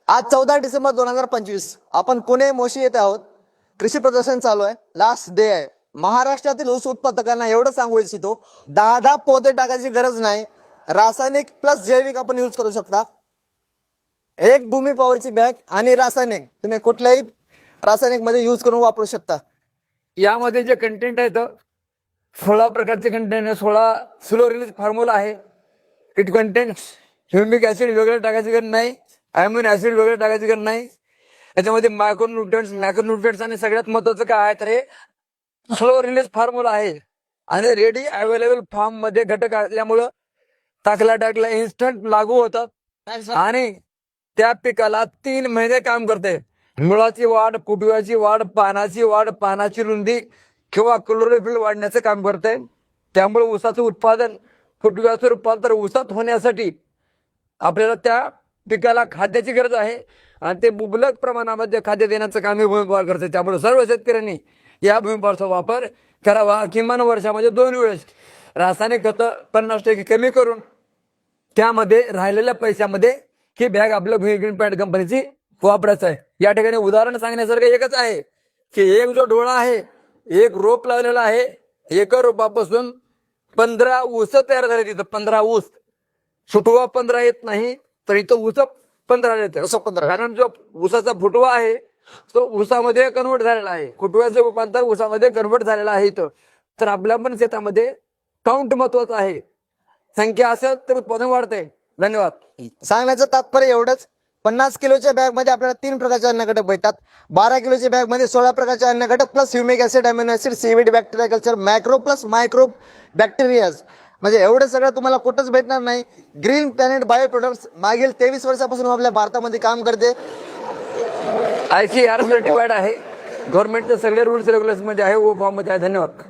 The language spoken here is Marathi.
आज 14 डिसेंबर 2025 आपण पुणे मोशी येथे आहोत. कृषी प्रदर्शन चालू आहे. लास्ट डे आहे. महाराष्ट्रातील ऊस उत्पादकांना एवढं सांगू इच्छितो, 10 पोते टाकायची गरज नाही. रासायनिक प्लस जैविक आपण यूज करू शकता. एक भूमी पॉवरची बॅग आणि रासायनिक तुम्ही कुठल्याही रासायनिक मध्ये यूज करून वापरू शकता. यामध्ये जे कंटेंट आहे 16 प्रकारचे कंटेंट आहे. 16 स्लो रिलीज फॉर्म्युला आहे. इट कंटेंट्स ह्युमिक ऍसिड वगैरे टाकायची गरज नाही, अॅमिनो ऍसिड वगैरे टाकायची गरज नाही. याच्यामध्ये मॅक्रोन्यूट्रिएंट्स आणि सगळ्यात महत्वाचं काय आहे तर हे स्लो रिलीज फॉर्म्युला आहे आणि रेडी अवेलेबल फॉर्म मध्ये घटक असल्यामुळं टाकला इन्स्टंट लागू होतात आणि त्या पिकाला 3 महिने काम करते. मुळाची वाढ, फुटव्याची वाढ, पानाची रुंदी किंवा क्लोरोफिल वाढण्याचं काम करते. त्यामुळे ऊसाचं उत्पादन, फुटव्याचं रूपांतर ऊसात होण्यासाठी आपल्याला त्या पिकाला खाद्याची गरज आहे आणि ते मुबलक प्रमाणामध्ये खाद्य देण्याचं काम हे भूमिपॉवर करते. त्यामुळे सर्व शेतकऱ्यांनी या भूमिपॉवरचा वापर करावा. किमान वर्षामध्ये 2 वेळेस रासायनिक खतं 50% कमी करून त्यामध्ये राहिलेल्या पैशामध्ये ही बॅग आपल्या ग्रीन पॅन्ट कंपनीची वापरायचं आहे. या ठिकाणी उदाहरण सांगण्यासारखं एकच आहे की एक जो डोळा आहे, एक रोप लावलेला आहे, एका रोपापासून 15 ऊस तयार झाले. तिथं 15 ऊस, फुटवा 15 येत नाही तर इथं ऊस 15 येते. 15 कारण जो ऊसाचा फुटवा आहे तो ऊसामध्ये कन्वर्ट झालेला आहे, फुटव्याचं रूपांतर ऊसामध्ये कन्वर्ट झालेलं आहे. इथं तर आपल्या पण शेतामध्ये काउंट महत्वाचं आहे. संख्या असेल तर उत्पादन वाढते. धन्यवाद. सांगण्याचं तात्पर्य एवढंच. 50 किलोच्या बॅग मध्ये आपल्याला 3 प्रकारचे अन्न घटक भेटतात. 12 किलोच्या बॅग मध्ये 16 प्रकारचे अन्न घटक plus humic acid, amino acid, seaweed, bacteria culture, macro plus micro bacterias. म्हणजे एवढं सगळं तुम्हाला कुठंच भेटणार नाही. ग्रीन प्लॅनेट बायो प्रोडक्ट्स मागील 23 वर्षापासून आपल्या भारतामध्ये काम करते. ICAR सर्टिफाईड आहे. गव्हर्नमेंटचे सगळे रूल्स रेग्युलेशन मध्ये आहे, फॉर्म मध्ये आहे. धन्यवाद.